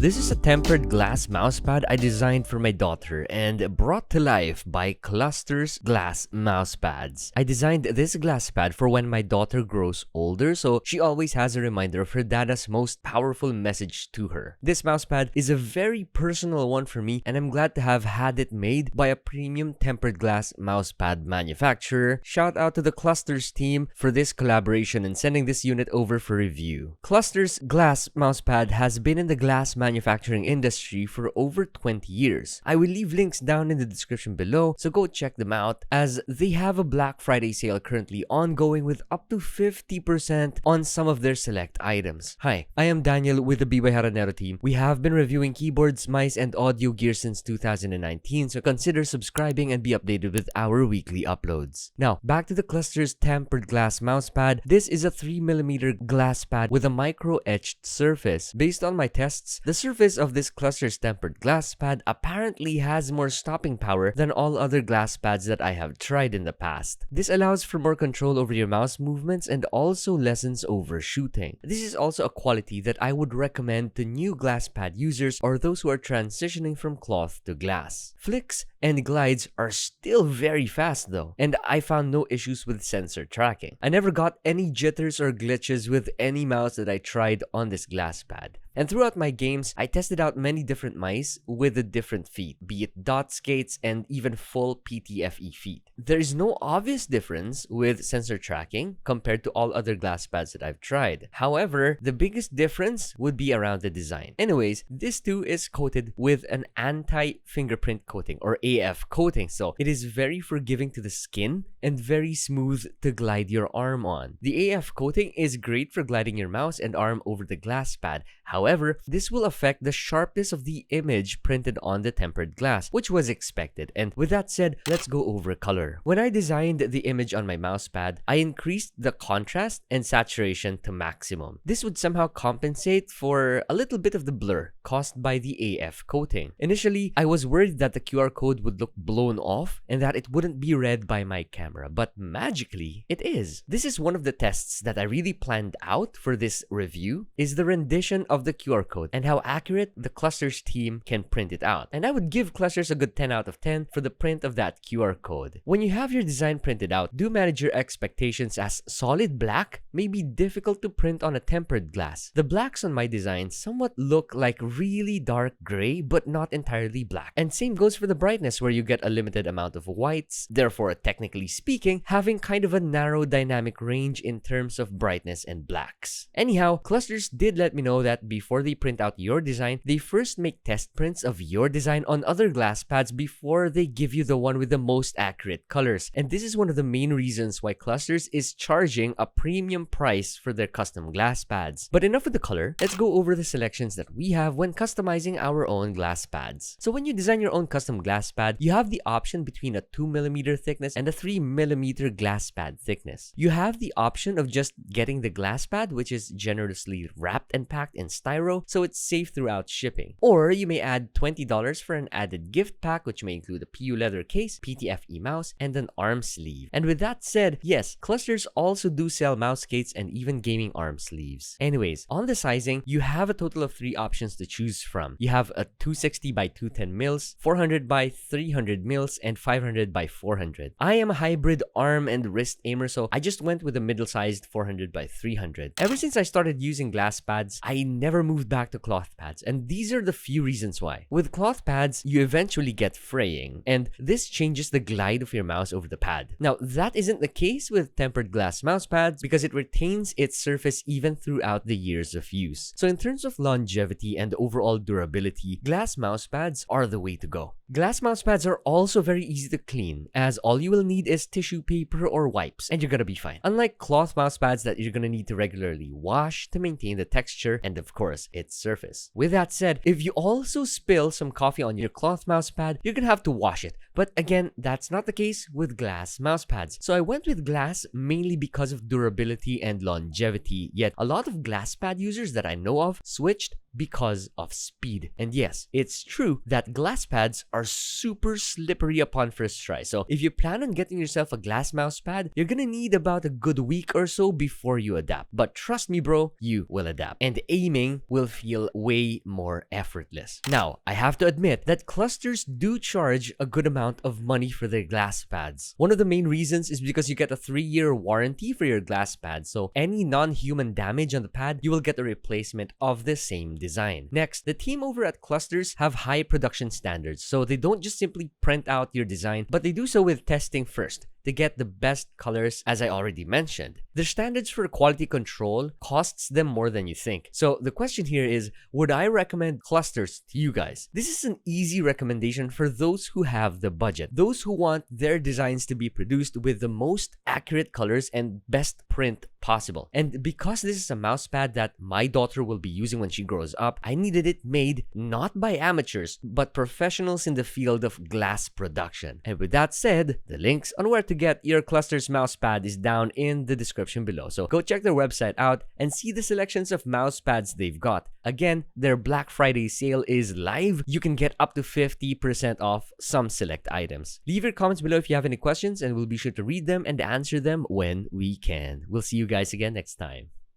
This is a tempered glass mousepad I designed for my daughter and brought to life by Clustrs glass mousepads. I designed this Glasspad for when my daughter grows older, so she always has a reminder of her dada's most powerful message to her. This mousepad is a very personal one for me, and I'm glad to have had it made by a premium tempered glass mousepad manufacturer. Shout out to the Clustrs team for this collaboration and sending this unit over for review. Clustrs glass mousepad has been in the glass manufacturing industry for over 20 years. I will leave links down in the description below, so go check them out as they have a Black Friday sale currently ongoing with up to 50% on some of their select items. Hi, I am Daniel with the Biboyharanero team. We have been reviewing keyboards, mice, and audio gear since 2019, so consider subscribing and be updated with our weekly uploads. Now, back to the Clustrs tempered glass mousepad. This is a 3mm glass pad with a micro-etched surface. Based on my tests, the surface of this Clustrs tempered glass pad apparently has more stopping power than all other glass pads that I have tried in the past. This allows for more control over your mouse movements and also lessens overshooting. This is also a quality that I would recommend to new glass pad users or those who are transitioning from cloth to glass. Flicks and glides are still very fast though, and I found no issues with sensor tracking. I never got any jitters or glitches with any mouse that I tried on this glass pad. And throughout my games, I tested out many different mice with the different feet, be it dot skates and even full PTFE feet. There is no obvious difference with sensor tracking compared to all other glass pads that I've tried. However, the biggest difference would be around the design. Anyways, this too is coated with an anti-fingerprint coating or AF coating, so it is very forgiving to the skin and very smooth to glide your arm on. The AF coating is great for gliding your mouse and arm over the glass pad. However, this will affect the sharpness of the image printed on the tempered glass, which was expected. And with that said, let's go over color. When I designed the image on my mousepad, I increased the contrast and saturation to maximum. This would somehow compensate for a little bit of the blur caused by the AF coating. Initially, I was worried that the QR code would look blown off and that it wouldn't be read by my camera, but magically, it is. This is one of the tests that I really planned out for this review, is the rendition of the QR code and how accurate the Clustrs team can print it out. And I would give Clustrs a good 10 out of 10 for the print of that QR code. When you have your design printed out, do manage your expectations as solid black may be difficult to print on a tempered glass. The blacks on my design somewhat look like really dark gray but not entirely black. And same goes for the brightness, where you get a limited amount of whites, therefore technically speaking having kind of a narrow dynamic range in terms of brightness and blacks. Anyhow, Clustrs did let me know that before they print out your design, they first make test prints of your design on other glass pads before they give you the one with the most accurate colors. And this is one of the main reasons why Clustrs is charging a premium price for their custom glass pads. But enough with the color, let's go over the selections that we have when customizing our own glass pads. So when you design your own custom glass pad, you have the option between a 2mm thickness and a 3mm glass pad thickness. You have the option of just getting the glass pad, which is generously wrapped and packed in styro, so it's safe throughout shipping. Or you may add $20 for an added gift pack, which may include a PU leather case, PTFE mouse, and an arm sleeve. And with that said, yes, Clustrs also do sell mouse skates and even gaming arm sleeves. Anyways, on the sizing, you have a total of 3 options to choose from. You have a 260 by 210 mils, 400 by 300 mils, and 500 by 400. I am a hybrid arm and wrist aimer, so I just went with a middle-sized 400 by 300. Ever since I started using glass pads, I never moved back to cloth pads, and these are the few reasons why. With cloth pads, you eventually get fraying, and this changes the glide of your mouse over the pad. Now, that isn't the case with tempered glass mouse pads because it retains its surface even throughout the years of use. So in terms of longevity and overall durability, glass mouse pads are the way to go. Glass mouse pads are also very easy to clean, as all you will need is tissue paper or wipes, and you're gonna be fine. Unlike cloth mouse pads that you're gonna need to regularly wash to maintain the texture and of course its surface. With that said, if you also spill some coffee on your cloth mouse pad, you're gonna have to wash it. But again, that's not the case with glass mouse pads. So I went with glass mainly because of durability and longevity, yet a lot of glass pad users that I know of switched because of speed. And yes, it's true that glass pads are super slippery upon first try. So if you plan on getting yourself a glass mouse pad, you're gonna need about a good week or so before you adapt. But trust me, bro, you will adapt. And aiming will feel way more effortless. Now, I have to admit that Clustrs do charge a good amount of money for their glass pads. One of the main reasons is because you get a 3-year warranty for your glass pad. So any non-human damage on the pad, you will get a replacement of the same design. Next, the team over at Clustrs have high production standards. So they don't just simply print out your design, but they do so with testing first to get the best colors, as I already mentioned. Their standards for quality control costs them more than you think. So the question here is, would I recommend Clustrs to you guys? This is an easy recommendation for those who have the budget, those who want their designs to be produced with the most accurate colors and best print possible. And because this is a mouse pad that my daughter will be using when she grows up, I needed it made not by amateurs, but professionals in the field of glass production. And with that said, the links on where to get your Clustrs mouse pad is down in the description below. So go check their website out and see the selections of mouse pads they've got. Again, their Black Friday sale is live. You can get up to 50% off some select items. Leave your comments below if you have any questions, and we'll be sure to read them and answer them when we can. We'll see you guys again next time.